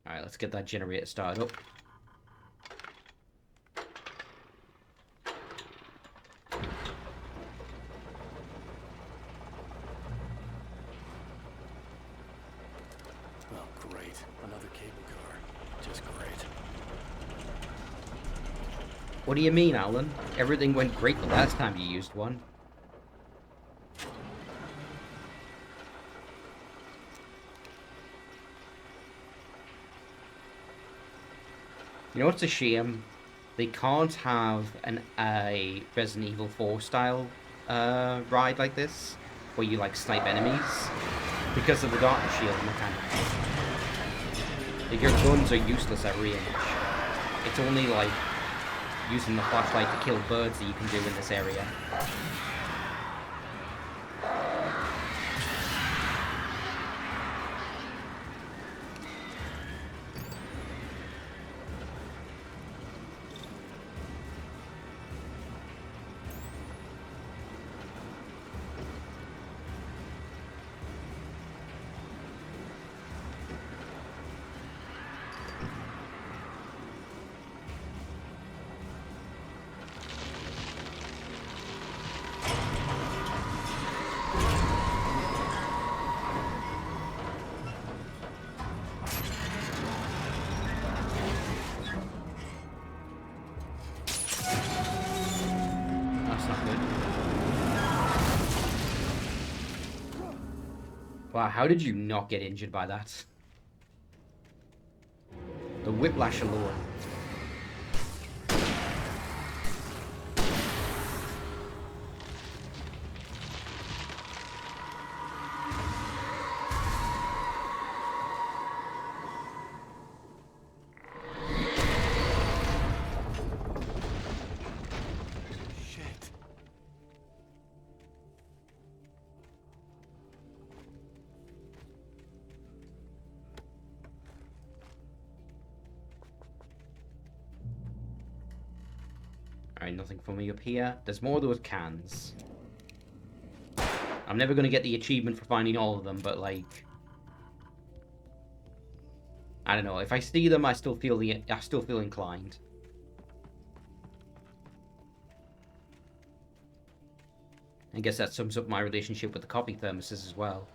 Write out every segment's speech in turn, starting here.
Alright, let's get that generator started up. Oh, great. Another cable car. Just great. What do you mean, Alan? Everything went great the last time you used one. You know what's a shame? They can't have a Resident Evil 4 style ride like this, where you like snipe enemies, because of the Darkness Shield mechanic. Like, your guns are useless at range. It's only like using the flashlight to kill birds that you can do in this area. That's not good. Wow, how did you not get injured by that? The whiplash alone. Shit. Alright, nothing for me up here. There's more of those cans. I'm never going to get the achievement for finding all of them, but like, I don't know. If I see them, I still feel inclined. I guess that sums up my relationship with the coffee thermoses as well.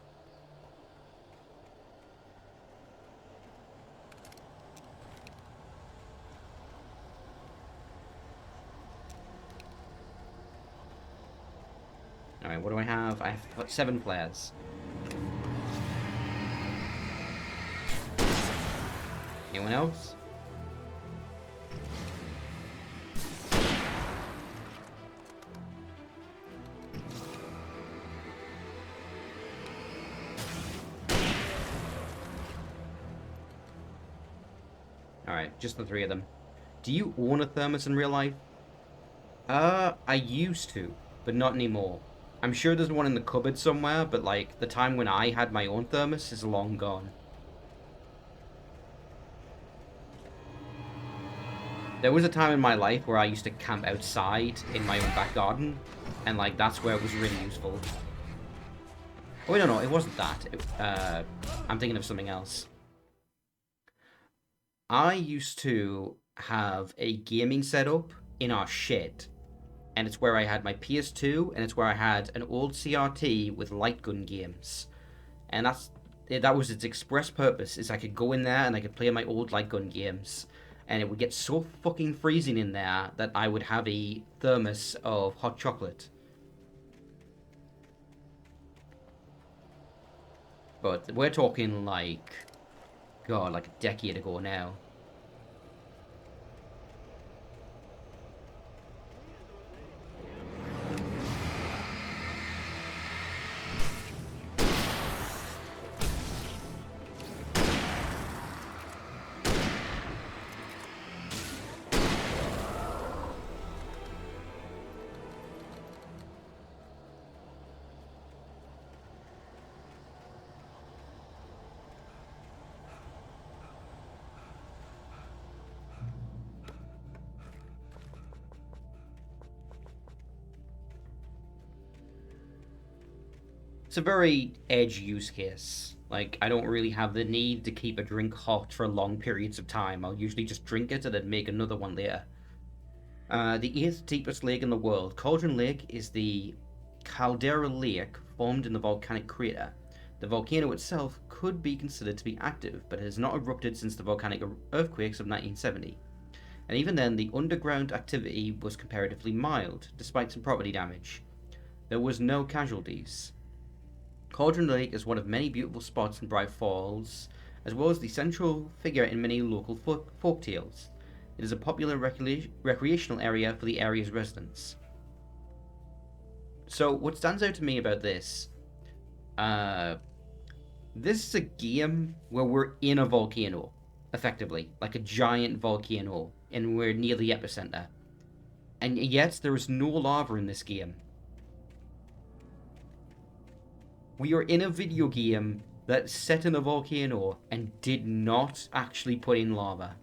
Alright, what do I have? I have 7 flares. Anyone else? Alright, just the 3 of them. Do you own a thermos in real life? I used to, but not anymore. I'm sure there's one in the cupboard somewhere, but like, the time when I had my own thermos is long gone. There was a time in my life where I used to camp outside in my own back garden, and like, that's where it was really useful. Oh, wait, no, it wasn't that. I'm thinking of something else. I used to have a gaming setup in our shed, and it's where I had my PS2, and it's where I had an old CRT with light gun games, and that was its express purpose, is I could go in there and I could play my old light gun games, and it would get so fucking freezing in there that I would have a thermos of hot chocolate. But we're talking like, God, like a decade ago now. It's a very edge use case. Like, I don't really have the need to keep a drink hot for long periods of time. I'll usually just drink it and then make another one later. The eighth deepest lake in the world, Cauldron Lake, is the caldera lake formed in the volcanic crater. The volcano itself could be considered to be active, but it has not erupted since the volcanic earthquakes of 1970. And even then, the underground activity was comparatively mild, despite some property damage. There was no casualties. Cauldron Lake is one of many beautiful spots in Bright Falls, as well as the central figure in many local folk tales. It is a popular recreational area for the area's residents. So, what stands out to me about this, this is a game where we're in a volcano, effectively, like a giant volcano, and we're near the epicenter. And yet, there is no lava in this game. We are in a video game that's set in a volcano and did not actually put in lava.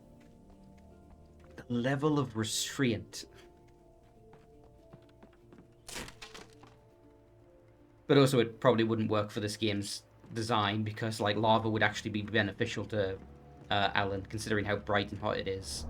The level of restraint. But also, it probably wouldn't work for this game's design because, like, lava would actually be beneficial to Alan, considering how bright and hot it is.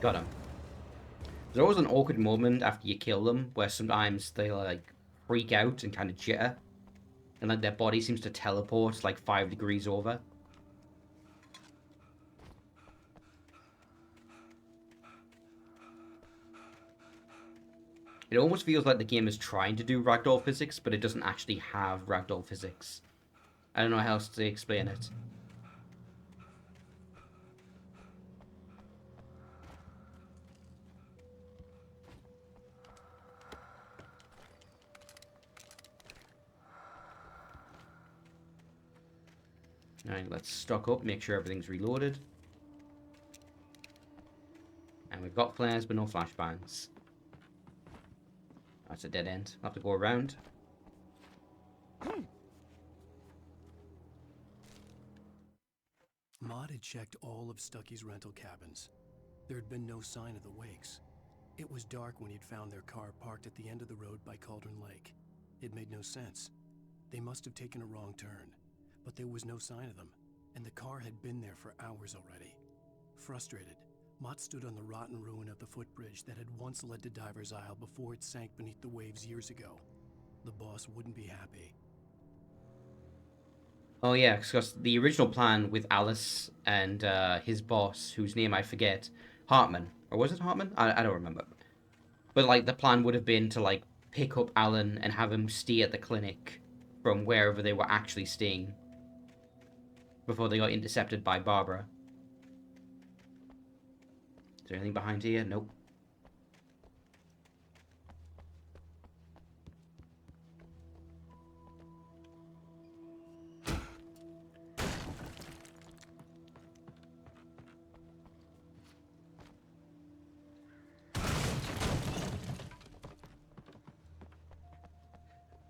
Got him. There's always an awkward moment after you kill them where sometimes they like freak out and kind of jitter, and like their body seems to teleport like 5 degrees over. It almost feels like the game is trying to do ragdoll physics, but it doesn't actually have ragdoll physics. I don't know how else to explain it. Alright, let's stock up, make sure everything's reloaded. And we've got flares, but no flashbangs. That's a dead end. I'll have to go around. Maud had checked all of Stucky's rental cabins. There had been no sign of the Wakes. It was dark when he'd found their car parked at the end of the road by Cauldron Lake. It made no sense. They must have taken a wrong turn, but there was no sign of them, and the car had been there for hours already. Frustrated, Mott stood on the rotten ruin of the footbridge that had once led to Diver's Isle before it sank beneath the waves years ago. The boss wouldn't be happy. Oh yeah, because the original plan with Alice and his boss, whose name I forget, Hartman, or was it Hartman? I don't remember. But like the plan would have been to like pick up Alan and have him stay at the clinic from wherever they were actually staying before they got intercepted by Barbara. Is there anything behind here? Nope.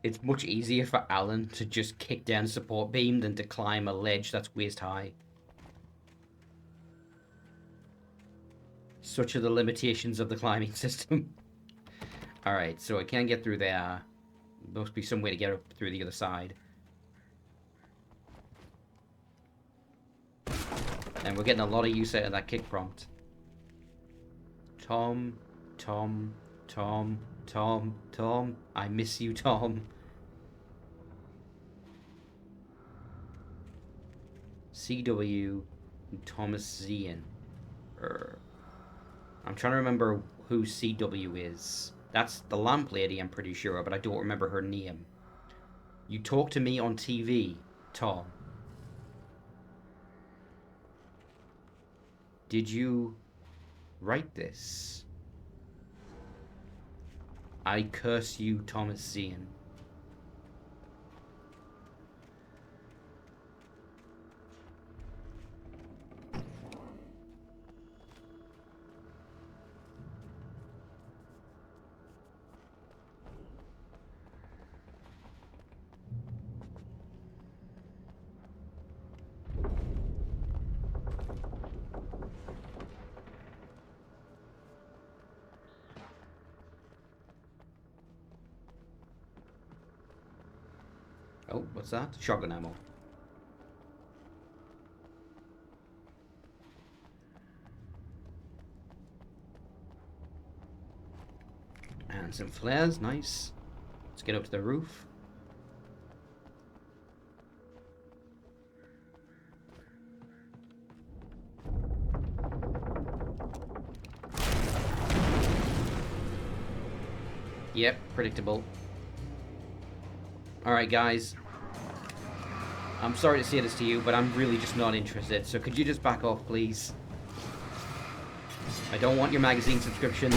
It's much easier for Alan to just kick down support beam than to climb a ledge that's waist high. Such are the limitations of the climbing system. Alright, so I can't get through there. There must be some way to get up through the other side. And we're getting a lot of use out of that kick prompt. Tom, Tom, Tom, Tom, Tom. I miss you, Tom. CW Thomas Zian. I'm trying to remember who CW is. That's the lamp lady, I'm pretty sure, but I don't remember her name. You talk to me on TV, Tom. Did you write this. I curse you, Thomas Zian. Oh, what's that? Shotgun ammo. And some flares, nice. Let's get up to the roof. Yep, predictable. Alright, guys. I'm sorry to say this to you, but I'm really just not interested. So could you just back off, please? I don't want your magazine subscriptions.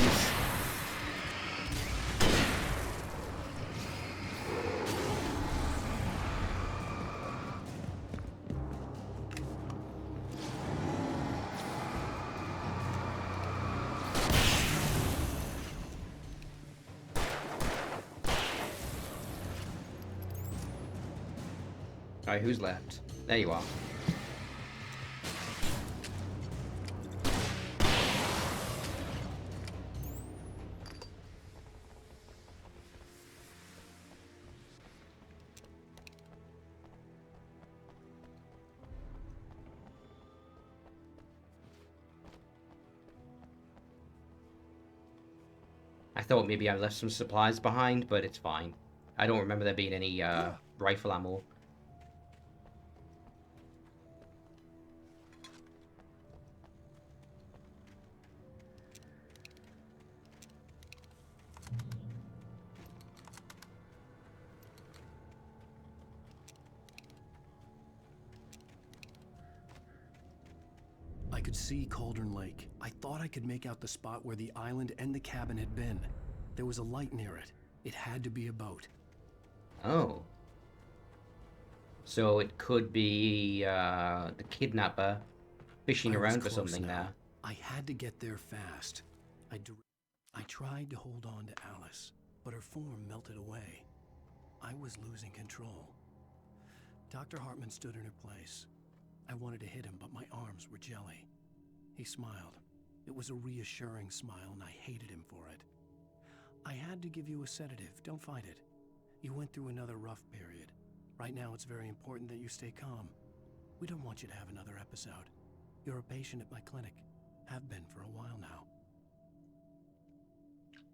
Alright, who's left? There you are. I thought maybe I left some supplies behind, but it's fine. I don't remember there being any rifle ammo. I could see Cauldron Lake. I thought I could make out the spot where the island and the cabin had been. There was a light near it. It had to be a boat. Oh. So it could be the kidnapper fishing I was around for close something now. there. I had to get there fast. I tried to hold on to Alice, but her form melted away. I was losing control. Dr. Hartman stood in her place. I wanted to hit him, but my arms were jelly. He smiled. It was a reassuring smile, and I hated him for it. I had to give you a sedative. Don't fight it. You went through another rough period. Right now, it's very important that you stay calm. We don't want you to have another episode. You're a patient at my clinic. Have been for a while now.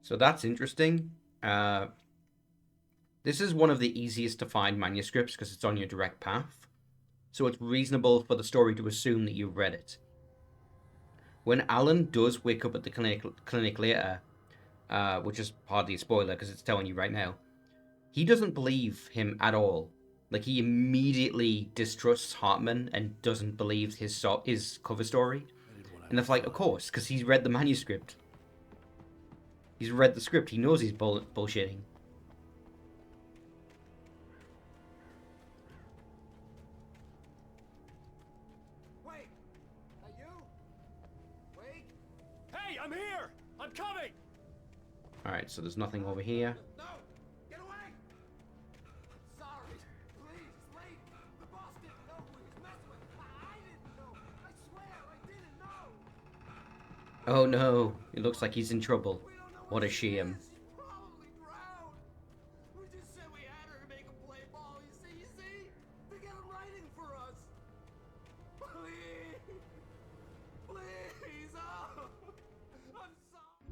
So that's interesting. This is one of the easiest to find manuscripts because it's on your direct path. So it's reasonable for the story to assume that you've read it. When Alan does wake up at the clinic later, which is hardly a spoiler because it's telling you right now, he doesn't believe him at all. Like, he immediately distrusts Hartman and doesn't believe his cover story. And it's like, of course, because he's read the manuscript. He's read the script. He knows he's bullshitting. Wait! Are you? Wait! Hey, I'm here! I'm coming! Alright, so there's nothing over here. No! Get away! I'm sorry. Please, Slade! The boss didn't know who he was messing with. I didn't know. I swear, I didn't know. Oh no, it looks like he's in trouble. We don't know What a where she shame. is. She's probably drowned. We just said we had her to make him play ball. You see? To get him writing for us. Please. Please. Oh. I'm sorry.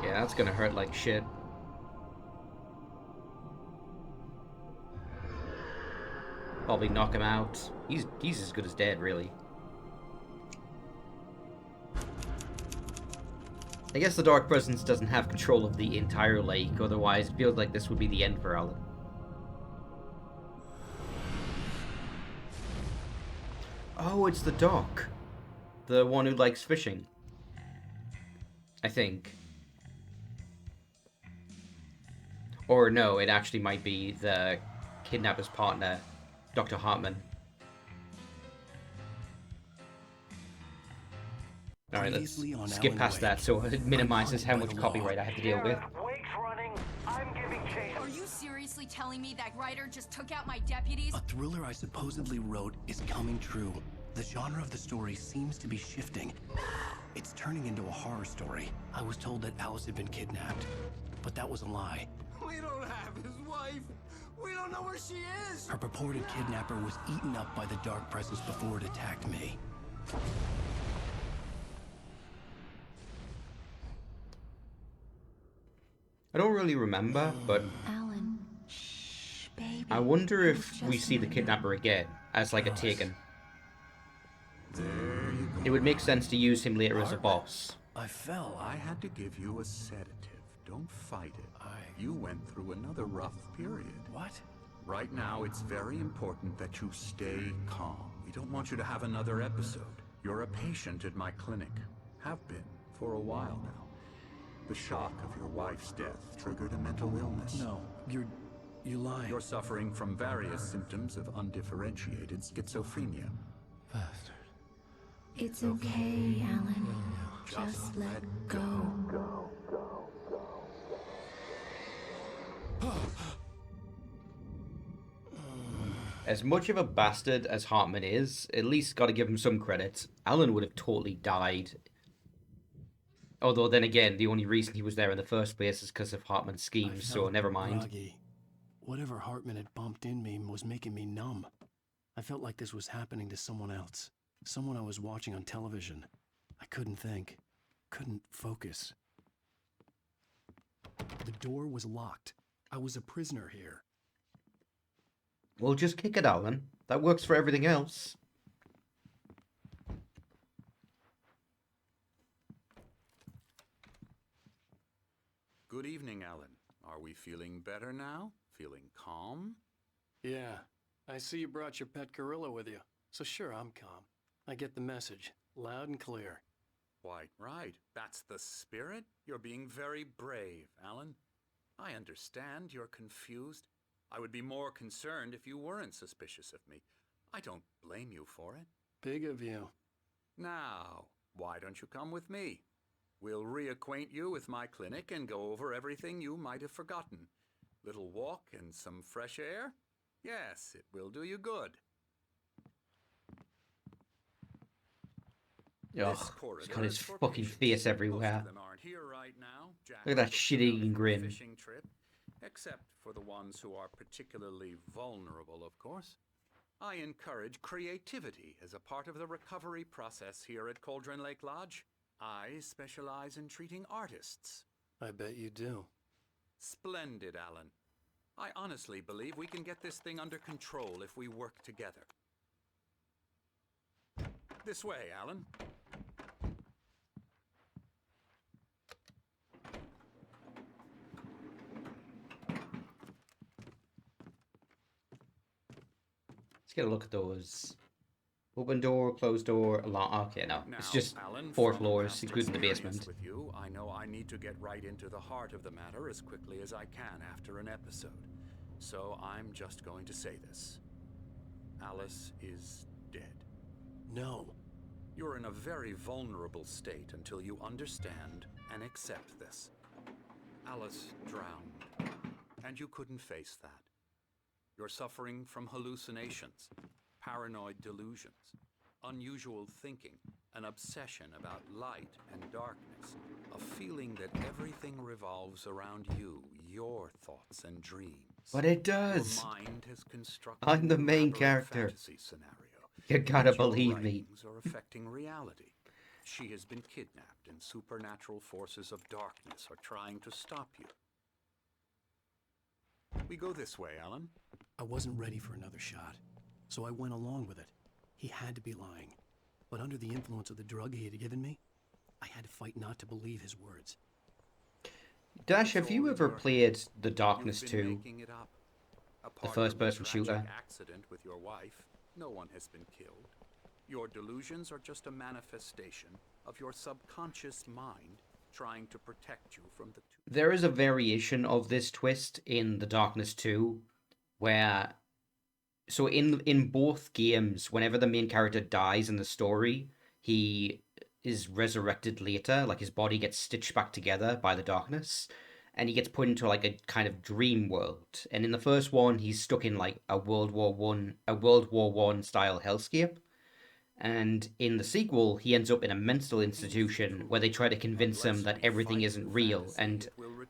Yeah, that's gonna hurt like shit. Probably knock him out. He's as good as dead, really. I guess the Dark Presence doesn't have control of the entire lake, otherwise it feels like this would be the end for Alan. Oh, it's the Doc. The one who likes fishing. I think. Or no, it actually might be the kidnapper's partner, Dr. Hartman. Alright, let's Previously on skip Alan past Wake. that so it minimizes how I'm much hunted by the copyright law. I have to deal with. Wake's running. I'm giving chase. Are you seriously telling me that writer just took out my deputies? A thriller I supposedly wrote is coming true. The genre of the story seems to be shifting. It's turning into a horror story. I was told that Alice had been kidnapped, but that was a lie. We don't have his wife. We don't know where she is. Her purported kidnapper was eaten up by the Dark Presence before it attacked me. I don't really remember, but Alan, shh, baby. I wonder if Just we see the a minute. kidnapper again as like a taken. There you go. It would make sense to use him later as a Hartman. boss. I fell. I had to give you a sedative. Don't fight it. You went through another rough period. What? Right now, it's very important that you stay calm. We don't want you to have another episode. You're a patient at my clinic. Have been for a while now. The shock of your wife's death triggered a mental illness. No, you lied. You're suffering from various symptoms of undifferentiated schizophrenia. Bastard. It's okay, Alan. Just let go. As much of a bastard as Hartman is, at least gotta give him some credit. Alan would have totally died. Although then again, the only reason he was there in the first place is because of Hartman's I schemes, so felt never mind. groggy. Whatever Hartman had bumped in me was making me numb. I felt like this was happening to someone else. Someone I was watching on television. I couldn't think. Couldn't focus. The door was locked. I was a prisoner here. Well, just kick it, Alan. That works for everything else. Good evening, Alan. Are we feeling better now? Feeling calm? Yeah, I see you brought your pet gorilla with you. So sure, I'm calm. I get the message, loud and clear. Why, right. That's the spirit. You're being very brave, Alan. I understand you're confused. I would be more concerned if you weren't suspicious of me. I don't blame you for it. Big of you. Now, why don't you come with me? We'll reacquaint you with my clinic and go over everything you might have forgotten. Little walk and some fresh air? Yes, it will do you good. Ugh, This he's corridor got his is for fucking patients. face Most everywhere. of them aren't here right now. Jack Look at that took them shit-eating out for a grin. fishing trip, except for the ones who are particularly vulnerable, of course. I encourage creativity as a part of the recovery process here at Cauldron Lake Lodge. I specialize in treating artists. I bet you do. Splendid, Alan. I honestly believe we can get this thing under control if we work together. This way, Alan. Let's get a look at those. Open door, closed door, alarm. Okay, no. Now, It's just Alan, 4 from floors, past including the experience basement. With you, I know I need to get right into the heart of the matter as quickly as I can after an episode. So I'm just going to say this. Alice is dead. No. You're in a very vulnerable state until you understand and accept this. Alice drowned, and you couldn't face that. You're suffering from hallucinations, paranoid delusions, unusual thinking, an obsession about light and darkness, a feeling that everything revolves around you, your thoughts and dreams. But it does. Your mind has constructed I'm the an main elaborate character. fantasy scenario. You gotta and your believe me. writings are affecting reality. She has been kidnapped, and supernatural forces of darkness are trying to stop you. We go this way, Alan. I wasn't ready for another shot, so I went along with it. He had to be lying. But under the influence of the drug he had given me, I had to fight not to believe his words. Dash, have you ever played The Darkness You've been 2? making it up. The Apart first-person from the tragic shooter? accident with your wife, no one has been killed. Your delusions are just a manifestation of your subconscious mind trying to protect you from the two. There is a variation of this twist in The Darkness 2, where... So in both games, whenever the main character dies in the story, he is resurrected later, like his body gets stitched back together by the darkness, and he gets put into like a kind of dream world. And in the first one, he's stuck in like a World War One style hellscape. And in the sequel, he ends up in a mental institution where they try to convince him that everything isn't real, and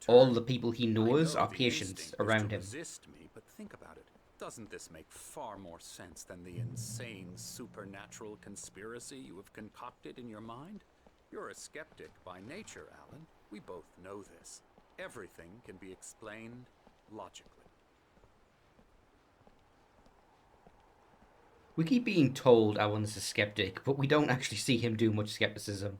all the people he knows are patients around him. Resist me, but think about it. Doesn't this make far more sense than the insane supernatural conspiracy you have concocted in your mind? You're a skeptic by nature, Alan. We both know this. Everything can be explained logically. We keep being told Alan's a skeptic, but we don't actually see him do much skepticism.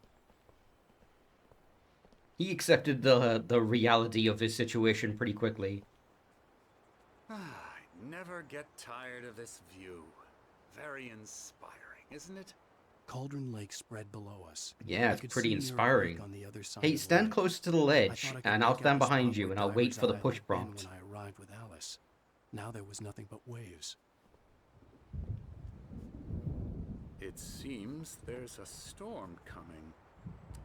He accepted the reality of his situation pretty quickly. I never get tired of this view. Very inspiring, isn't it? Cauldron Lake spread below us. Yeah, I it's could pretty see Mirror inspiring. Lake on the other side Hey, of the stand lake. closer to the I ledge, thought I could and I'll make out stand the behind spot you, where and I'll wait Divers for the Island push had been prompt. when I arrived with Alice. Now there was nothing but waves. It seems there's a storm coming.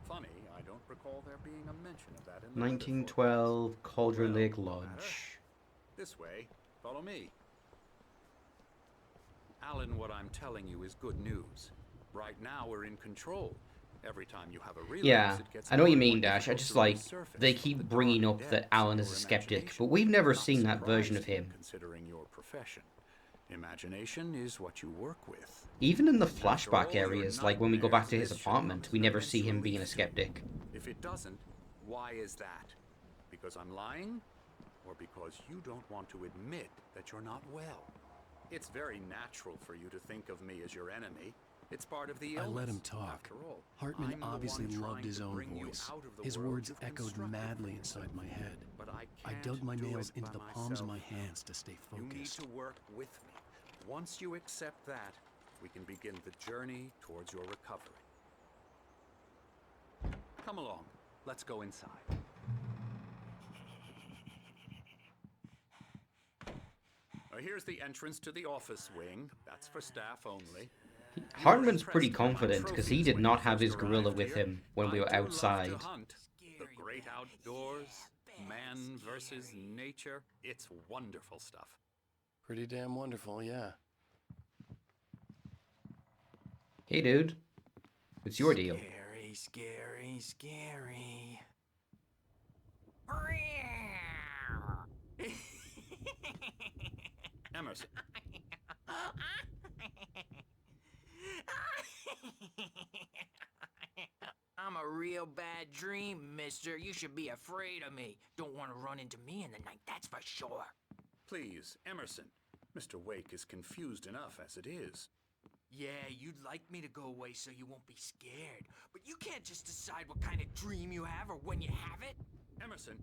Funny, I don't recall there being a mention of that in the weather 1912 Cauldron Well, Lake no matter. Lodge. This way. Follow me. Alan, what I'm telling you is good news. Right now we're in control. Every time you have a relapse, Yeah, it gets I know what you more mean, Dash. I difficult just to like, resurface they from keep the bringing dark up that depths Alan of is a your skeptic, imagination. but we've never Not seen that version of surprising, him. considering your profession. Imagination is what you work with. Even in the And after flashback all your areas, like when we go back to nightmares, his this should apartment, come we as an never see immense him being a relief. skeptic. If it doesn't, why is that? Because I'm lying? Or because you don't want to admit that you're not well? It's very natural for you to think of me as your enemy. It's part of the illness. I let him talk. After all, Hartman I'm the obviously one loved trying his to own bring you voice. out of the His world words you've echoed constructed madly for inside yourself. my head. But I I can't dug my do nails it into by the palms of my myself. hands to stay You need focused. to work with me. Once you accept that, we can begin the journey towards your recovery. Come along. Let's go inside. Here's the entrance to the office wing. That's for staff only. Hartman's pretty confident because he did not have his gorilla with him when we were outside. The great outdoors, man versus nature. It's wonderful stuff. Pretty damn wonderful, yeah. Hey, dude. What's your deal? Scary, scary, scary. Emerson, I'm a real bad dream, mister. You should be afraid of me. Don't want to run into me in the night, that's for sure. please, Emerson. Mr. Wake is confused enough as it is. Yeah, you'd like me to go away so you won't be scared. But you can't just decide what kind of dream you have or when you have it. Emerson,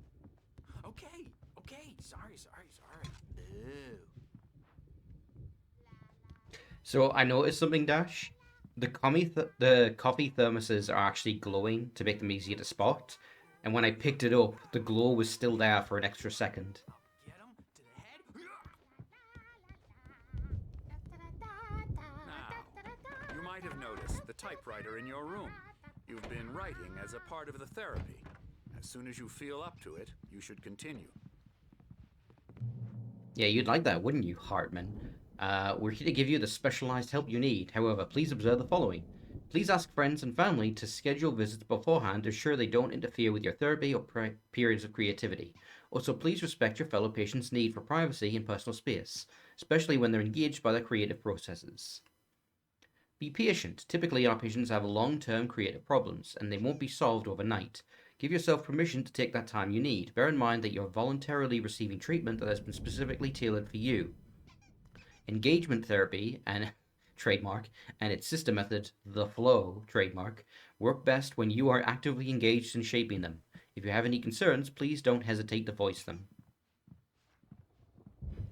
Okay. Sorry. Ew. So I noticed something, Dash. The coffee thermoses are actually glowing to make them easier to spot. And when I picked it up, the glow was still there for an extra second. Get him to the head. now, you might have noticed the typewriter in your room. You've been writing as a part of the therapy. As soon as you feel up to it, you should continue. Yeah, you'd like that, wouldn't you, Hartman? We're here to give you the specialized help you need. However, please observe the following. Please ask friends and family to schedule visits beforehand to ensure they don't interfere with your therapy or periods of creativity. Also, please respect your fellow patients' need for privacy and personal space, especially when they're engaged by their creative processes. Be patient. Typically, our patients have long-term creative problems, and they won't be solved overnight. Give yourself permission to take that time you need. Bear in mind that you're voluntarily receiving treatment that has been specifically tailored for you. Engagement therapy and trademark and its sister method, the flow trademark, work best when you are actively engaged in shaping them. If you have any concerns, please don't hesitate to voice them.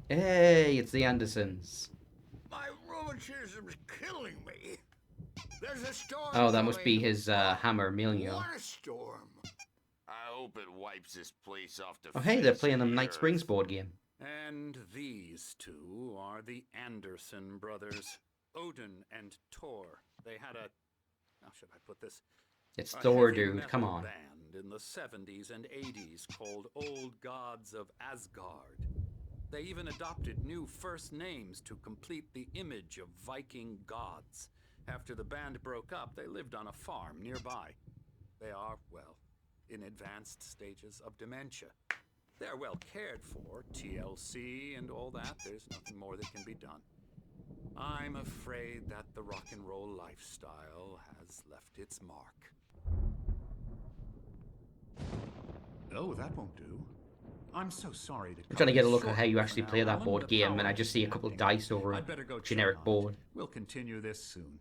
Hey, it's the Andersons. My rheumatism's killing me. There's a storm Oh, that must be coming. his hammer, Emilio. What a storm. I hope it wipes this place off the Oh, hey, they're face playing of the the Night Springs earth. board game. And these two are the Anderson brothers, Odin and Tor. They had a, how should I put this? It's A Thor, heavy dude. Come metal on. band in the 70s and 80s called Old Gods of Asgard. They even adopted new first names to complete the image of Viking gods. After the band broke up, they lived on a farm nearby. They are, well, in advanced stages of dementia. They're well cared for, TLC and all that. There's nothing more that can be done. I'm afraid that the rock and roll lifestyle has left its mark. Oh, that won't do. I'm so sorry to. I'm trying to get a look at how you actually play that board game, and I just see a couple of dice over a generic board. We'll continue this soon.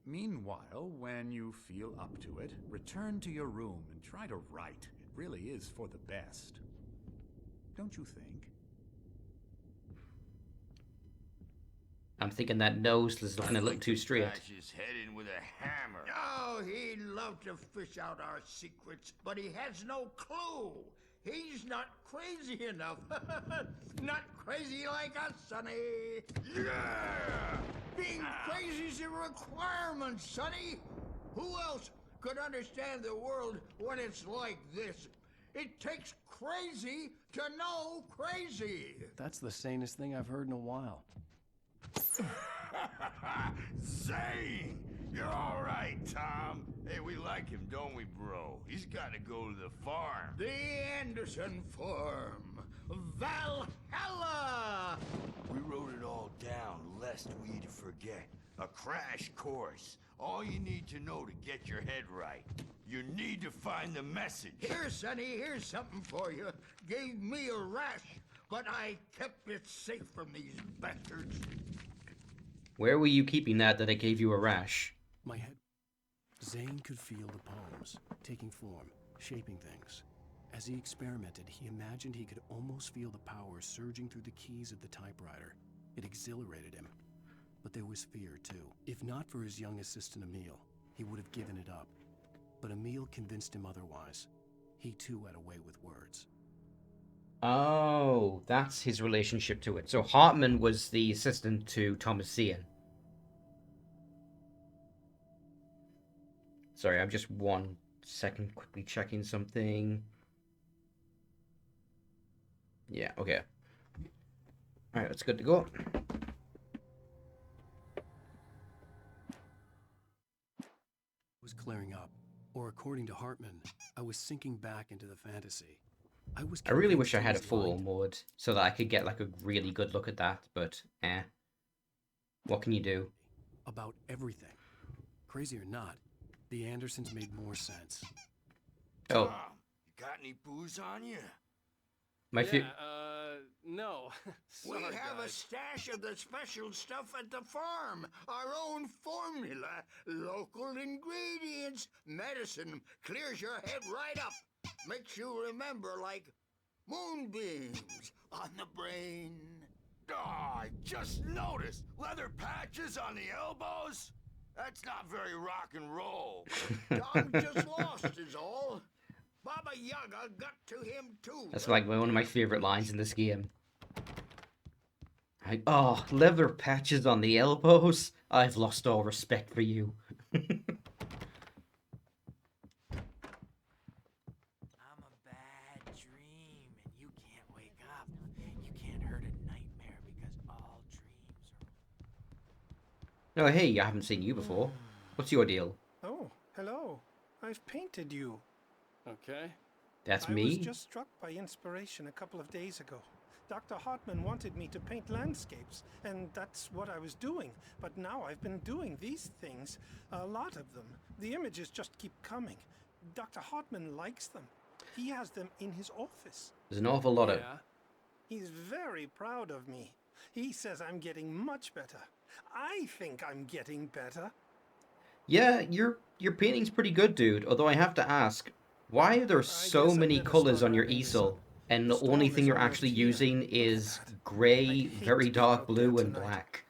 Meanwhile, when you feel up to it, return to your room and try to write. It really is for the best. Don't you think? I'm thinking that nose is looking a little too straight. Bash his head in with a hammer. Oh, he'd love to fish out our secrets, but he has no clue. He's not crazy enough. Not crazy like us, Sonny. Yeah! Being crazy's a requirement, Sonny. Who else could understand the world when it's like this? It takes crazy to know crazy. That's the sanest thing I've heard in a while. Zane! You're all right, Tom. Hey, we like him, don't we, bro? He's got to go to the farm. The Anderson Farm. Valhalla! We wrote it all down lest we forget. A crash course. All you need to know to get your head right. You need to find the message. Here, Sonny, here's something for you. Gave me a rash, but I kept it safe from these bastards. Where were you keeping that I gave you a rash? My head. Zane could feel the poems, taking form, shaping things. As he experimented, he imagined he could almost feel the power surging through the keys of the typewriter. It exhilarated him. But there was fear, too. If not for his young assistant Emil, he would have given it up. But Emil convinced him otherwise. He, too, had a way with words. Oh, that's his relationship to it. So Hartman was the assistant to Thomassian. Sorry, I'm just 1 second quickly checking something. Yeah, okay. Alright, that's good to go. Was clearing up. Or according to Hartman, I was sinking back into the fantasy. I really wish I convinced had a he was full lying. mode so that I could get like a really good look at that, but what can you do? About everything. Crazy or not, the Andersons made more sense. Oh, Tom, you got any booze on you? my No. We Sorry, have a guys. stash of the special stuff at the farm. Our own formula. Local ingredients. Medicine clears your head right up. Makes you remember like moonbeams on the brain. Oh, I just noticed. Leather patches on the elbows? That's not very rock and roll. Dog just lost is all. Baba Yaga got to him too. That's like one of my favorite lines in this game. Oh, leather patches on the elbows. I've lost all respect for you. I'm a bad dream, and you can't wake up. You can't hurt a nightmare because all dreams are. Oh, hey, I haven't seen you before. What's your deal? Oh, hello. I've painted you. Okay. That's I me? was just struck by inspiration a couple of days ago. Dr. Hartman wanted me to paint landscapes, and that's what I was doing. But now I've been doing these things, a lot of them. The images just keep coming. Dr. Hartman likes them. He has them in his office. There's an awful lot of... He's very proud of me. He says I'm getting much better. I think I'm getting better. Yeah, your painting's pretty good, dude. Although I have to ask, why are there so many colors on your easel? And the only thing you're actually using is grey, very dark blue, and black.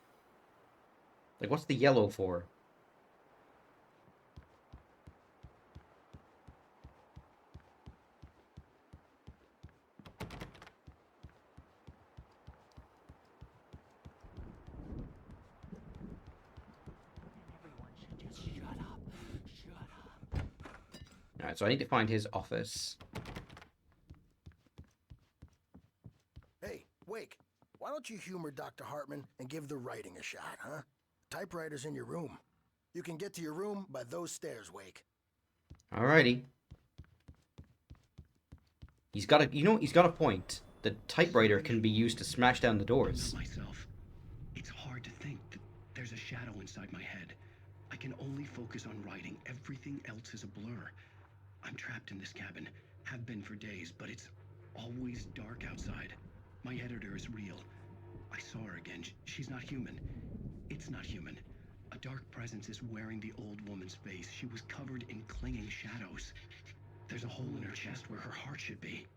Like, what's the yellow for? Everyone should just shut up. Shut up. Alright, so I need to find his office. Hey, Wake, why don't you humor Dr. Hartman and give the writing a shot, huh? Typewriter's in your room. You can get to your room by those stairs, Wake. Alrighty. He's got a, he's got a point. The typewriter can be used to smash down the doors. Myself. It's hard to think that there's a shadow inside my head. I can only focus on writing. Everything else is a blur. I'm trapped in this cabin. Have been for days, but it's always dark outside. My editor is real. I saw her again. She's not human. It's not human. A dark presence is wearing the old woman's face. She was covered in clinging shadows. There's a hole in her chest where her heart should be.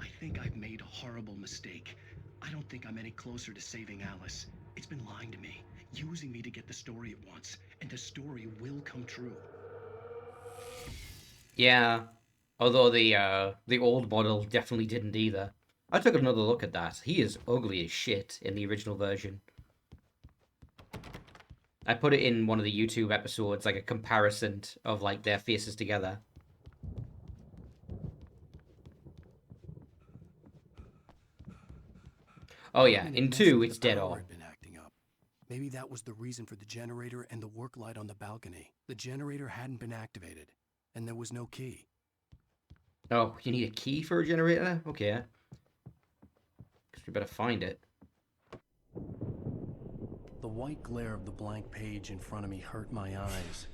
I think I've made a horrible mistake. I don't think I'm any closer to saving Alice. It's been lying to me, using me to get the story it wants, and the story will come true. Yeah, although the old model definitely didn't either. I took another look at that. He is ugly as shit in the original version. I put it in one of the YouTube episodes, like a comparison of like their faces together. Oh yeah, in 2 it's dead on. Maybe that was the reason for the generator and the work light on the balcony. The generator hadn't been activated, and there was no key. Oh, you need a key for a generator? Okay. Guess we better find it. The white glare of the blank page in front of me hurt my eyes.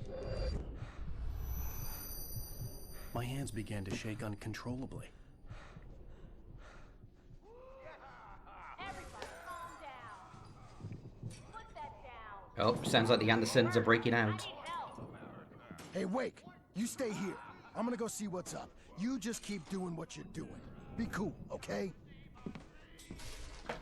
My hands began to shake uncontrollably. Oh, sounds like the Andersons are breaking out. Hey, Wake, you stay here. I'm gonna go see what's up. You just keep doing what you're doing. Be cool, okay? I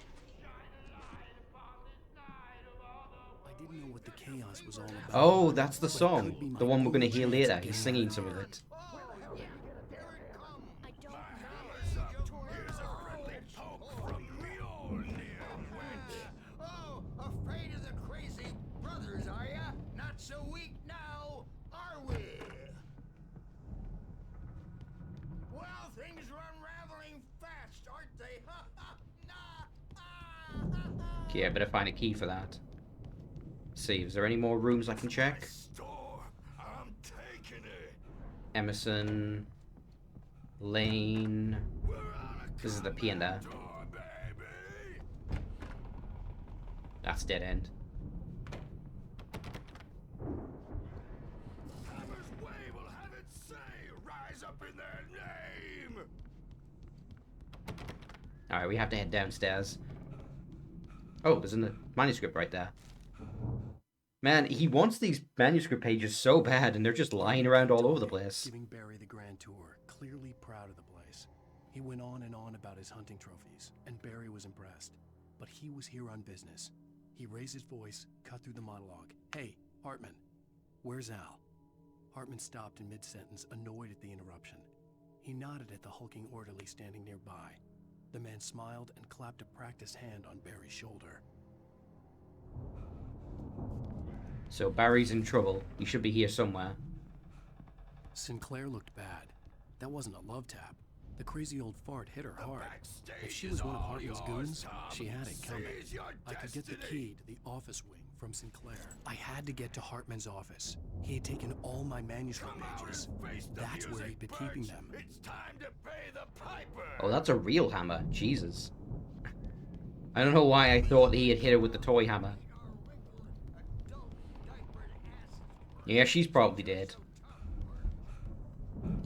didn't know what the chaos was all about. Oh, that's the song. The one we're going to hear later. He's singing some of it. Oh, afraid of the crazy brothers, are ya? Not so weak now, are we? Well, things are unraveling fast, aren't they? Okay, I better find a key for that. See, is there any more rooms I can check? I'm taking it. Emerson, Lane. This is the P and R. That's dead end. Hammer's Way will have it say, rise up in their name. All right, we have to head downstairs. Oh, there's a manuscript right there. Man, he wants these manuscript pages so bad, and they're just lying around all over the place. Giving Barry the grand tour, clearly proud of the place. He went on and on about his hunting trophies, and Barry was impressed. But he was here on business. He raised his voice, cut through the monologue. Hey, Hartman, where's Al? Hartman stopped in mid-sentence, annoyed at the interruption. He nodded at the hulking orderly standing nearby. The man smiled and clapped a practiced hand on Barry's shoulder. So Barry's in trouble. He should be here somewhere. Sinclair looked bad. That wasn't a love tap. The crazy old fart hit her hard. If she was one of Hartman's goons, she had it coming. I could get the key to the office wing from Sinclair. I had to get to Hartman's office. He had taken all my manuscript pages. That's where he'd been keeping them. It's time to pay the piper. Oh, that's a real hammer. Jesus. I don't know why I thought he had hit her with the toy hammer. Yeah, she's probably dead.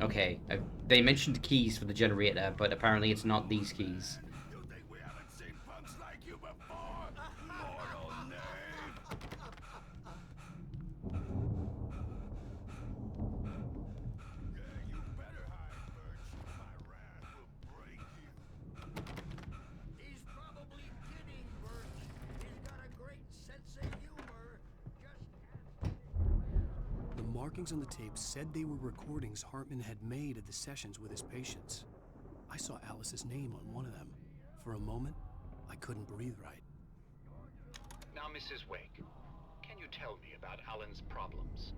Okay, they mentioned keys for the generator, but apparently it's not these keys. You think we haven't seen punks like you before? Mortal name. Yeah, you better hide, Birch. My wrath will break you. He's probably kidding, Birch. He's got a great sense of humor. The markings on the tape said they were recordings Hartman had made of the sessions with his patients. I saw Alice's name on one of them. For a moment, I couldn't breathe right. Now, Mrs. Wake, can you tell me about Alan's problems?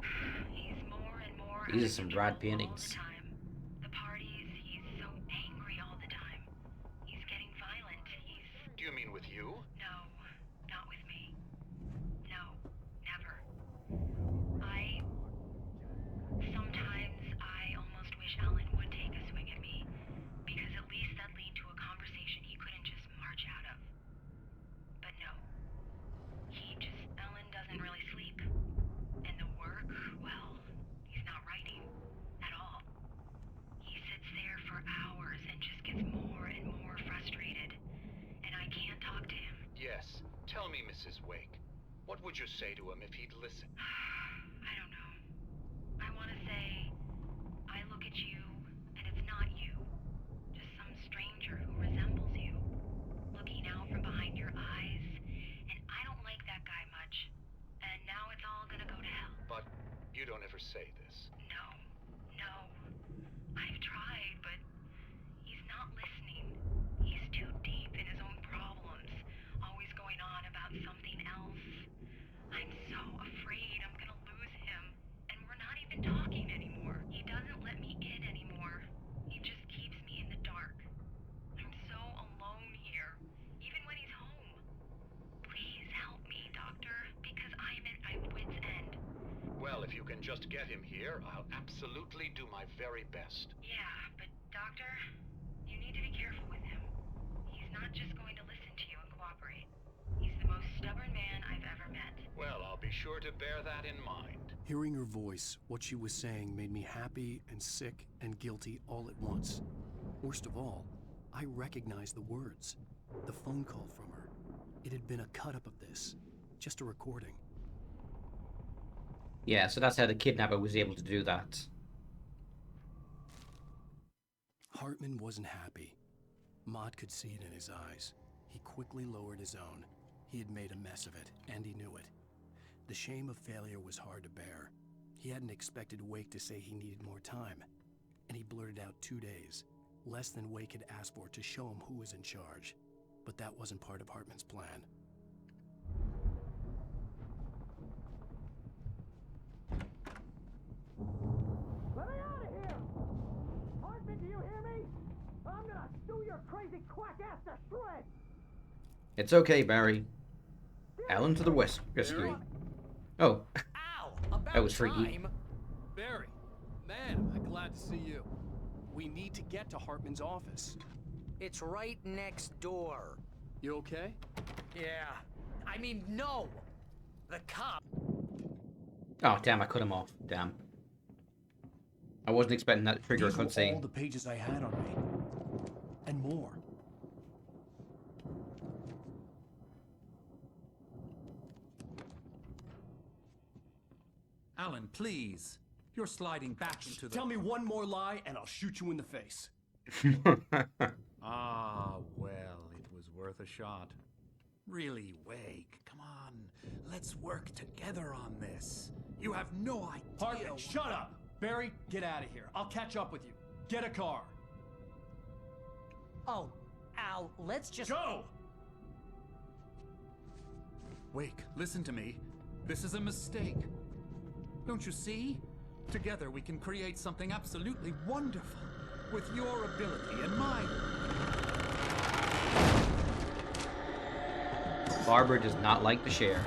He's more and more These are some rad paintings. the parties, he's so angry all the time. He's getting violent. Do you mean with you? No, not with me. No, never. Sometimes I almost wish Alan would take a swing at me, because at least that'd lead to a conversation he couldn't just march out of. But no. Alan doesn't really sleep. And the work, well, he's not writing at all. He sits there for hours and just gets more and more frustrated. And I can't talk to him. Yes. Tell me, Mrs. Wake. What would you say to him if he'd listen? I don't know. I want to say, I look at you, and it's not you. Just some stranger who resembles you. Looking out from behind your eyes. And I don't like that guy much. And now it's all gonna go to hell. But you don't ever say this. No. I've tried, but he's not listening. He's too deep in his own problems. Always going on about something else. I'm so afraid I'm gonna lose him. And we're not even talking anymore. He doesn't let me in anymore. He just keeps me in the dark. I'm so alone here, even when he's home. Please help me, Doctor, because I'm at my wit's end. Well, if you can just get him here, I'll absolutely do my very best. Yeah, but Doctor, you need to be careful with him. He's not just going to listen to you and cooperate. He's the most stubborn man I've ever met. Well, I'll be sure to bear that in mind. Hearing her voice, what she was saying made me happy and sick and guilty all at once. Worst of all, I recognized the words. The phone call from her. It had been a cut-up of this. Just a recording. Yeah, so that's how the kidnapper was able to do that. Hartman wasn't happy. Maud could see it in his eyes. He quickly lowered his own. He had made a mess of it, and he knew it. The shame of failure was hard to bear. He hadn't expected Wake to say he needed more time. And he blurted out 2 days, less than Wake had asked for to show him who was in charge. But that wasn't part of Hartman's plan. Let me out of here! Hartman, do you hear me? I'm gonna chew your crazy quack ass to shreds! It's okay, Barry. Alan to the rescue. Oh. That was freaky. Barry, man, I'm glad to see you. We need to get to Hartman's office. It's right next door. You okay? Yeah. I mean, no! The cop. Oh, damn, I cut him off. Damn. I wasn't expecting that to trigger a These were cutscene. all the pages I had on me. And more. Alan, please. You're sliding back into the... Tell me one more lie and I'll shoot you in the face. Ah, well, it was worth a shot. Really, Wake, come on. Let's work together on this. You have no idea... Hartman, shut up! Barry, get out of here. I'll catch up with you. Get a car. Oh, Al, let's just... Go! Wake, listen to me. This is a mistake. Don't you see? Together we can create something absolutely wonderful. with your ability and mine. Barbara does not like to share.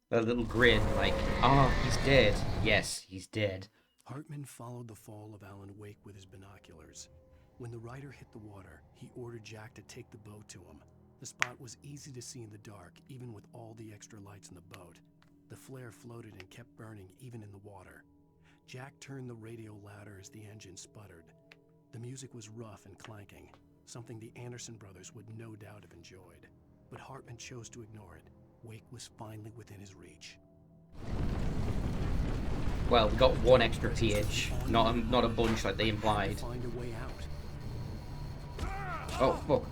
A little grin, like, oh, he's dead. Yes, he's dead. Hartman followed the fall of Alan Wake with his binoculars. When the rider hit the water, he ordered Jack to take the boat to him. The spot was easy to see in the dark, even with all the extra lights in the boat. The flare floated and kept burning even in the water. Jack turned the radio louder as the engine sputtered. The music was rough and clanking, something the Anderson brothers would no doubt have enjoyed. But Hartman chose to ignore it. Wake was finally within his reach. Well, we got one extra pH, not a bunch like they implied. Find a way out. Oh, fuck.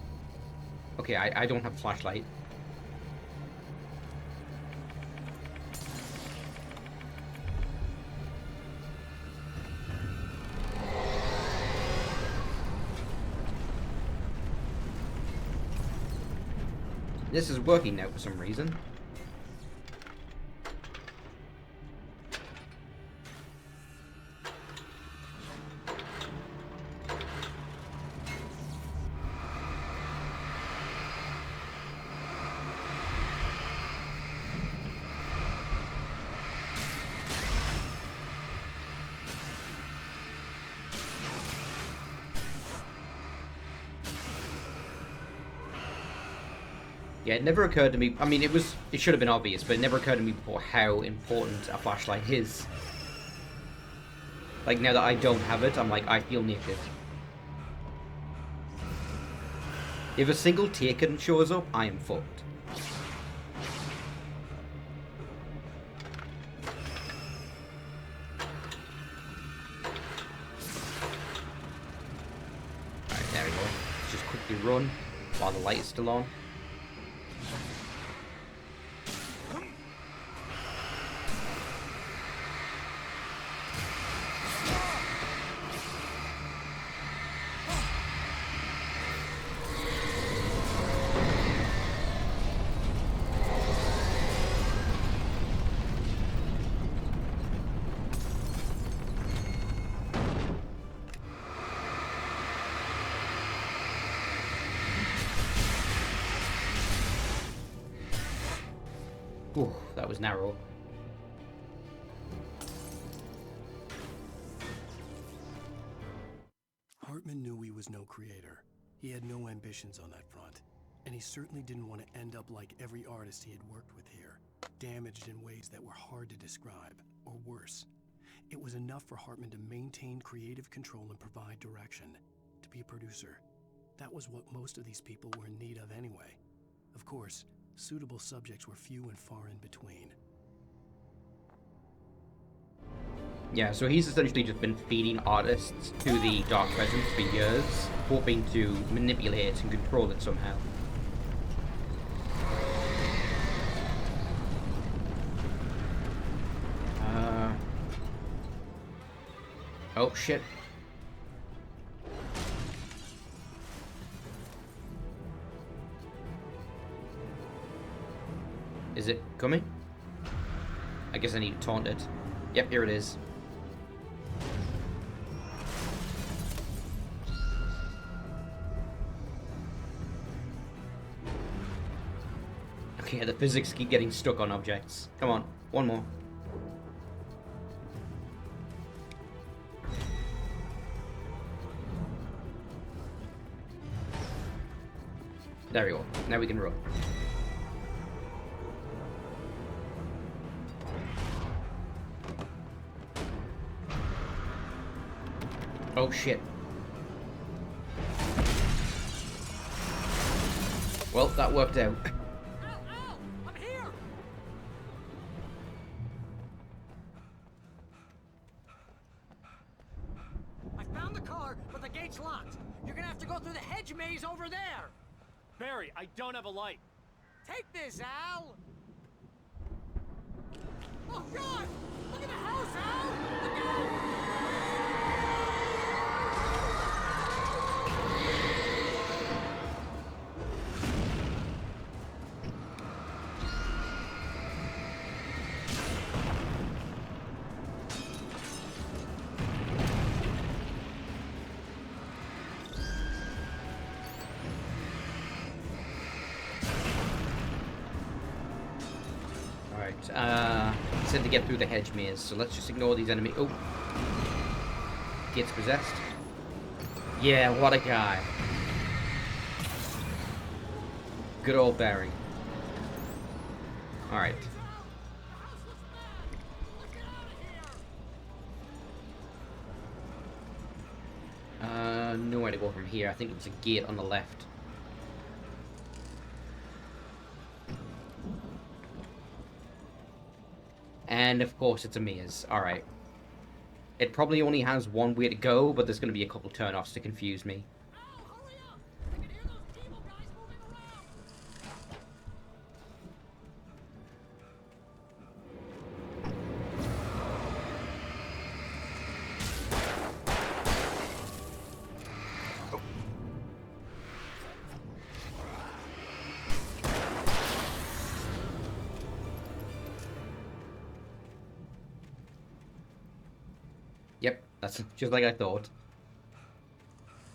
Okay, I don't have a flashlight. This is working now for some reason. Yeah, it never occurred to me. I mean, it should have been obvious, but it never occurred to me before how important a flashlight is. Like, now that I don't have it, I'm like, I feel naked. If a single taken shows up, I am fucked. Alright, there we go. Let's just quickly run while the light is still on. Ooh, that was narrow. Hartman knew he was no creator. He had no ambitions on that front. And he certainly didn't want to end up like every artist he had worked with here, damaged in ways that were hard to describe, or worse. It was enough for Hartman to maintain creative control and provide direction, to be a producer. That was what most of these people were in need of anyway. Of course, suitable subjects were few and far in between. Yeah, so he's essentially just been feeding artists to the Dark Presence for years, hoping to manipulate it and control it somehow. Oh, shit. Is it coming? I guess I need to taunt it. Yep, here it is. Okay, the physics keep getting stuck on objects. Come on, one more. There we go. Now we can run. Oh shit. Well, that worked out. Al! I'm here! I found the car, but the gate's locked. You're gonna have to go through the hedge maze over there. Barry, I don't have a light. Take this, Al! Oh God! Look at the house, Al! Look out! Right, said to get through the hedge maze, so let's just ignore these enemies. Oh! Gate's possessed. Yeah, what a guy. Good old Barry. Alright. Nowhere to go from here. I think it's a gate on the left. And of course it's a maze. Alright. It probably only has one way to go, but there's going to be a couple turn-offs to confuse me. Yep, that's just like I thought.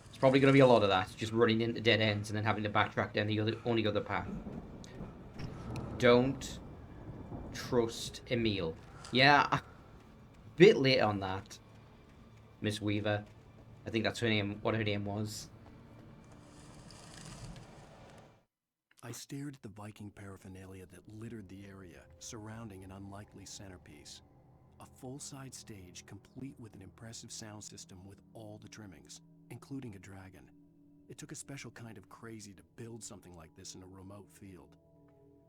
It's probably going to be a lot of that, just running into dead ends and then having to backtrack down the only other path. Don't trust Emil. Yeah, a bit late on that. Miss Weaver. I think that's her name, what her name was. I stared at the Viking paraphernalia that littered the area, surrounding an unlikely centerpiece. A full-size stage complete with an impressive sound system with all the trimmings, including a dragon. It took a special kind of crazy to build something like this in a remote field.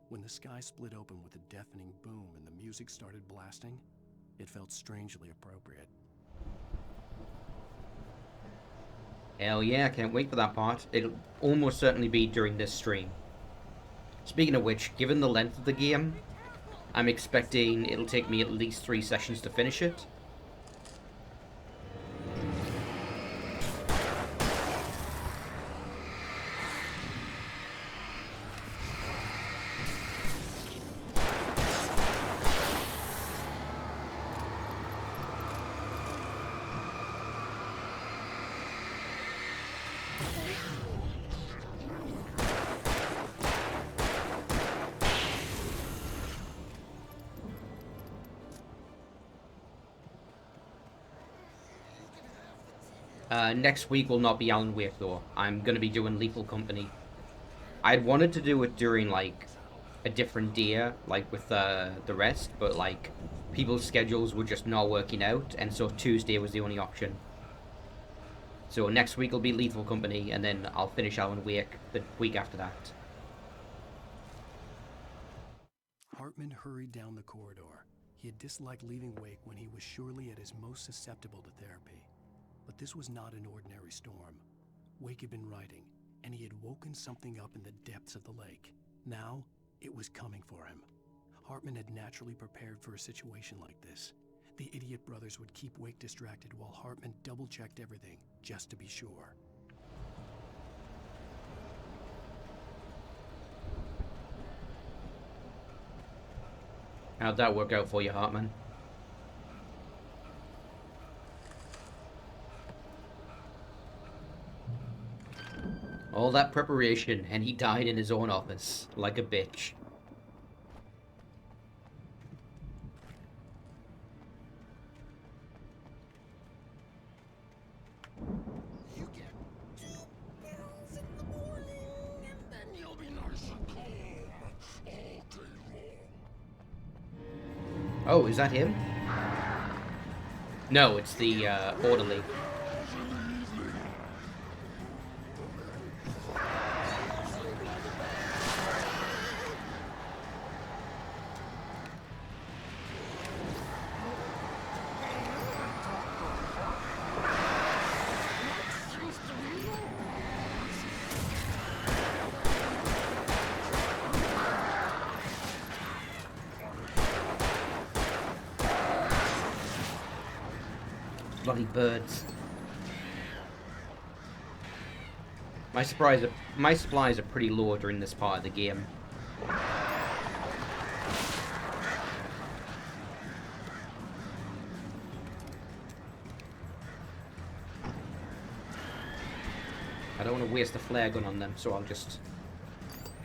When the sky split open with a deafening boom and the music started blasting, it felt strangely appropriate. Hell yeah, can't wait for that part. It'll almost certainly be during this stream. Speaking of which, given the length of the game, I'm expecting it'll take me at least 3 sessions to finish it. Next week will not be Alan Wake though. I'm going to be doing Lethal Company. I'd wanted to do it during like a different day, like with the rest, but like people's schedules were just not working out, and so Tuesday was the only option. So next week will be Lethal Company, and then I'll finish Alan Wake the week after that. Hartman hurried down the corridor. He had disliked leaving Wake when he was surely at his most susceptible to therapy. But this was not an ordinary storm. Wake had been writing, and he had woken something up in the depths of the lake. Now, it was coming for him. Hartman had naturally prepared for a situation like this. The idiot brothers would keep Wake distracted while Hartman double-checked everything, just to be sure. How'd that work out for you, Hartman? All that preparation, and he died in his own office, like a bitch. You get 2 pills in the morning, and then you'll be nice and calm all day long. Oh, is that him? No, it's the orderly. Bloody birds. My supplies are pretty low during this part of the game. I don't want to waste the flare gun on them, so I'll just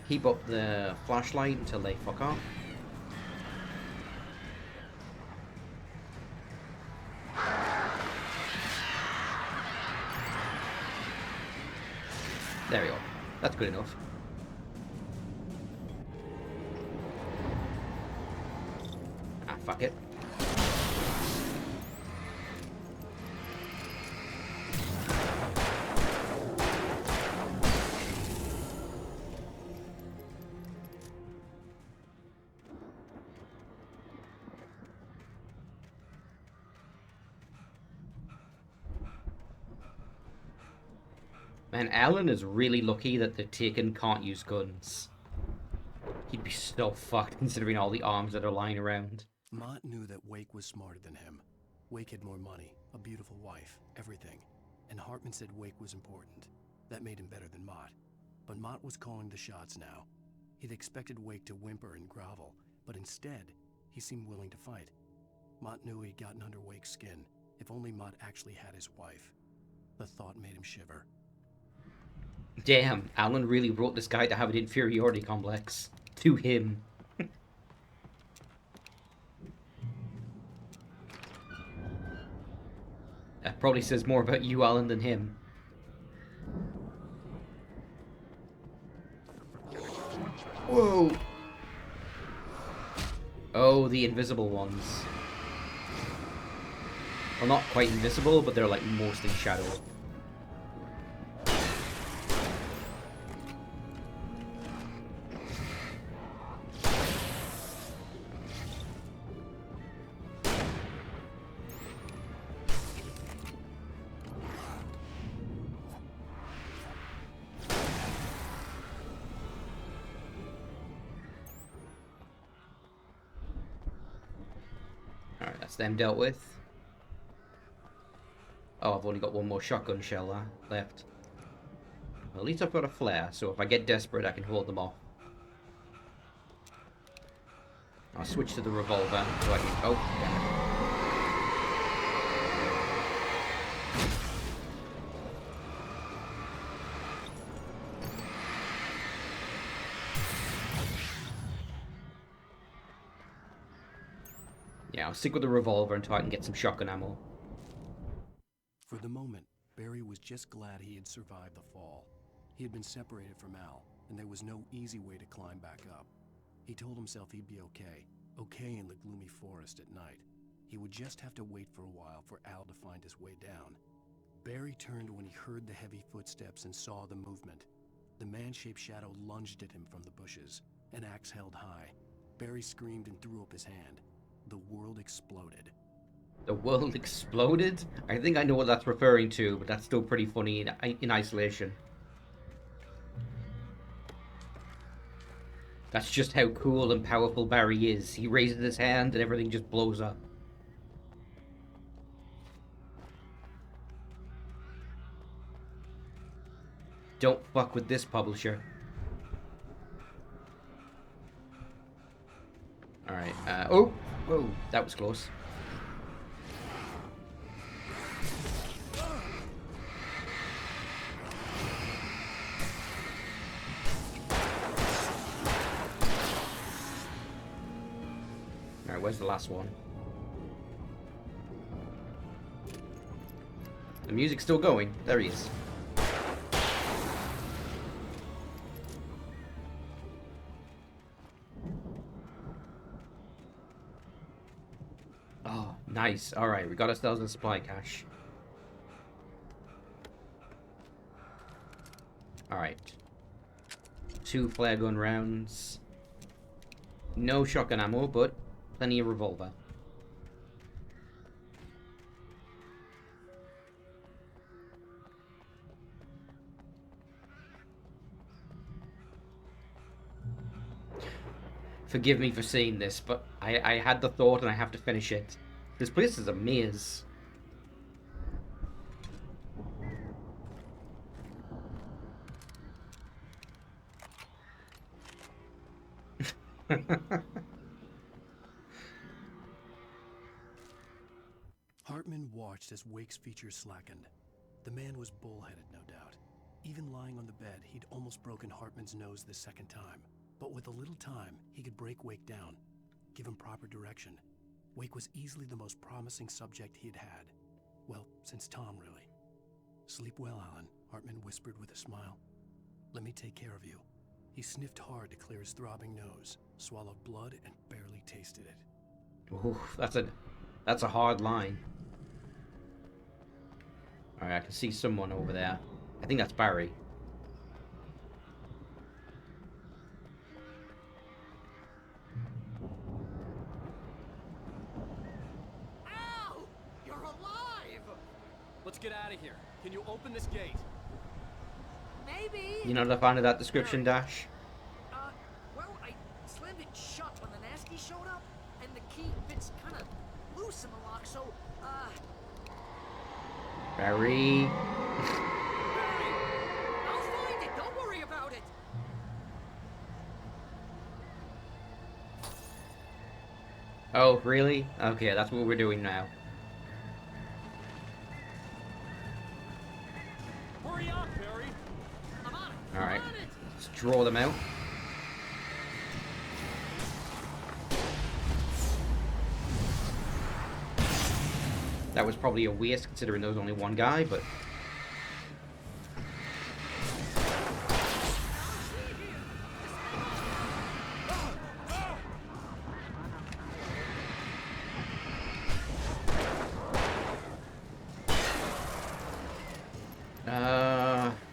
heap up the flashlight until they fuck off. that's good enough. Ah, fuck it. Man, Alan is really lucky that the Taken can't use guns. He'd be so fucked considering all the arms that are lying around. Mott knew that Wake was smarter than him. Wake had more money, a beautiful wife, everything. And Hartman said Wake was important. That made him better than Mott. But Mott was calling the shots now. He'd expected Wake to whimper and grovel, but instead, he seemed willing to fight. Mott knew he'd gotten under Wake's skin. If only Mott actually had his wife. The thought made him shiver. Damn, Alan really wrote this guy to have an inferiority complex. To him. That probably says more about you, Alan, than him. Whoa! Oh, the invisible ones. Well, not quite invisible, but they're like mostly shadow. Alright, that's them dealt with. Oh, I've only got one more shotgun shell left. Well, at least I've got a flare, so if I get desperate, I can hold them off. I'll switch to the revolver so I can... Oh, damn it. Yeah, I'll stick with the revolver until I can get some shotgun ammo. For the moment, Barry was just glad he had survived the fall. He had been separated from Al, and there was no easy way to climb back up. He told himself he'd be okay in the gloomy forest at night. He would just have to wait for a while for Al to find his way down. Barry turned when he heard the heavy footsteps and saw the movement. The man-shaped shadow lunged at him from the bushes, an axe held high. Barry screamed and threw up his hand. The world exploded. The world exploded? I think I know what that's referring to, but that's still pretty funny in isolation. That's just how cool and powerful Barry is. He raises his hand and everything just blows up. Don't fuck with this, publisher. Alright, oh! Whoa, that was close. Alright, where's the last one? The music's still going. There he is. Oh, nice. Alright, we got ourselves a supply cache. Alright. 2 flare gun rounds. No shotgun ammo, but plenty of revolver. Forgive me for saying this, but I had the thought and I have to finish it. This place is a maze. Hartman watched as Wake's features slackened. The man was bullheaded, no doubt. Even lying on the bed, he'd almost broken Hartman's nose the second time. But with a little time, he could break Wake down, give him proper direction. Wake was easily the most promising subject he'd had. Well, since Tom, really. Sleep well, Alan, Hartman whispered with a smile. Let me take care of you. He sniffed hard to clear his throbbing nose, swallowed blood, and barely tasted it. Ooh, that's a hard line. Alright, I can see someone over there. I think that's Barry. Al! You're alive! Let's get out of here. Can you open this gate? Maybe. You know what I found of that description, Dash? Well, I slammed it shut when the nasty showed up, and the key fits kind of loose in the lock, so, Barry. I'll find it. Don't worry about it. Oh, really? Okay, that's what we're doing now. Hurry up, Barry! I'm on it. Alright, I'm on it. let's draw them out. That was probably a waste considering there was only one guy, but...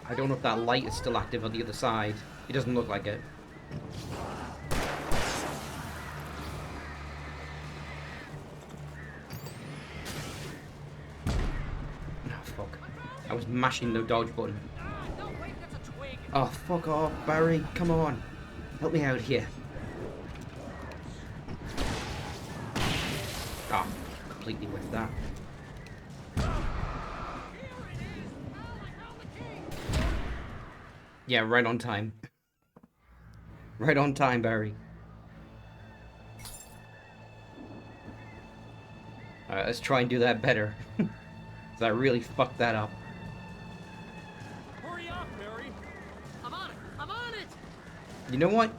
I don't know if that light is still active on the other side. It doesn't look like it. I was mashing the dodge button. Oh, fuck off, Barry. Come on. Help me out here. Oh, completely whiffed that. Yeah, right on time. Right on time, Barry. Alright, let's try and do that better. Because I really fucked that up. Hurry up, Barry! I'm on it. I'm on it. You know what?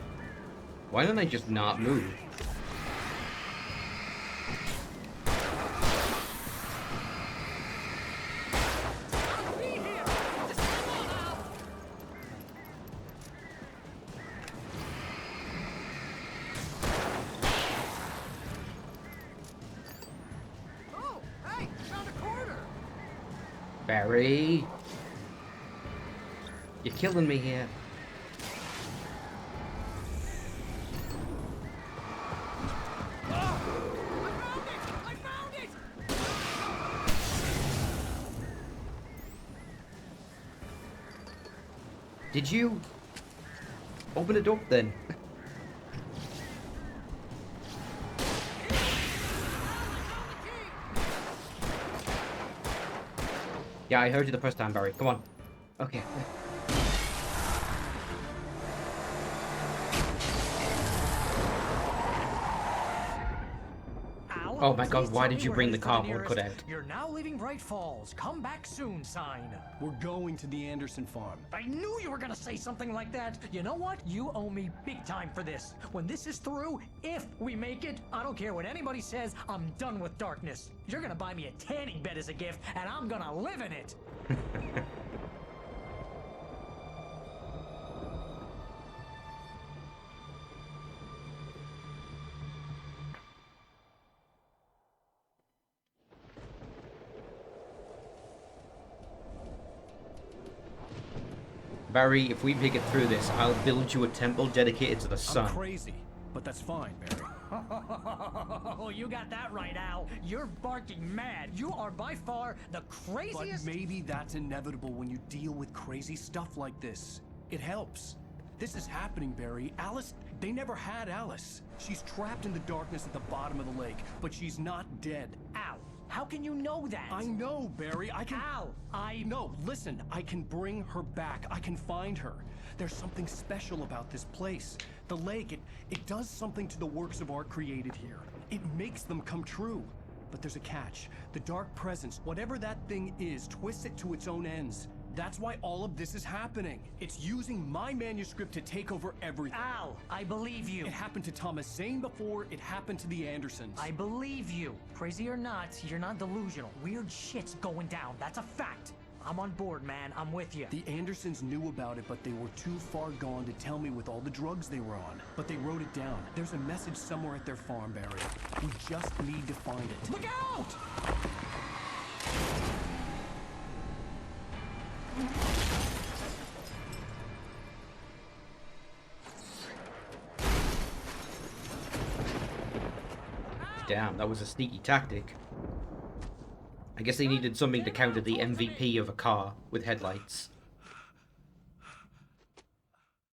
Why don't I just not move? Oh, hey, found a corner. Barry! You're killing me here. I found it. Did you? Open it up then. Yeah, I heard you the first time, Barry. Come on. Okay. Oh my god, why did you bring the cardboard cutout? You're now leaving Bright Falls. Come back soon sign. We're going to the Anderson farm. I knew you were gonna say something like that. You know what? You owe me big time for this. When this is through, if we make it, I don't care what anybody says, I'm done with darkness. You're gonna buy me a tanning bed as a gift, and I'm gonna live in it. Barry, if we make it through this, I'll build you a temple dedicated to the sun. I'm crazy, but that's fine, Barry. Oh, you got that right, Al. You're barking mad. You are by far the craziest. But maybe that's inevitable when you deal with crazy stuff like this. It helps. This is happening, Barry. Alice, they never had Alice. She's trapped in the darkness at the bottom of the lake, but she's not dead. Al, how can you know that? I know, Barry. I can... Al, No, listen. I can bring her back. I can find her. There's something special about this place. The lake, it does something to the works of art created here. It makes them come true. But there's a catch. The dark presence, whatever that thing is, twists it to its own ends. That's why all of this is happening. It's using my manuscript to take over everything. Al, I believe you. It happened to Thomas Zane before, it happened to the Andersons. I believe you. Crazy or not, you're not delusional. Weird shit's going down. That's a fact. I'm on board, man. I'm with you. The Andersons knew about it, but they were too far gone to tell me with all the drugs they were on. But they wrote it down. There's a message somewhere at their farm, Barry. We just need to find it. Look out! Damn, that was a sneaky tactic. I guess they needed something to counter the MVP of a car with headlights.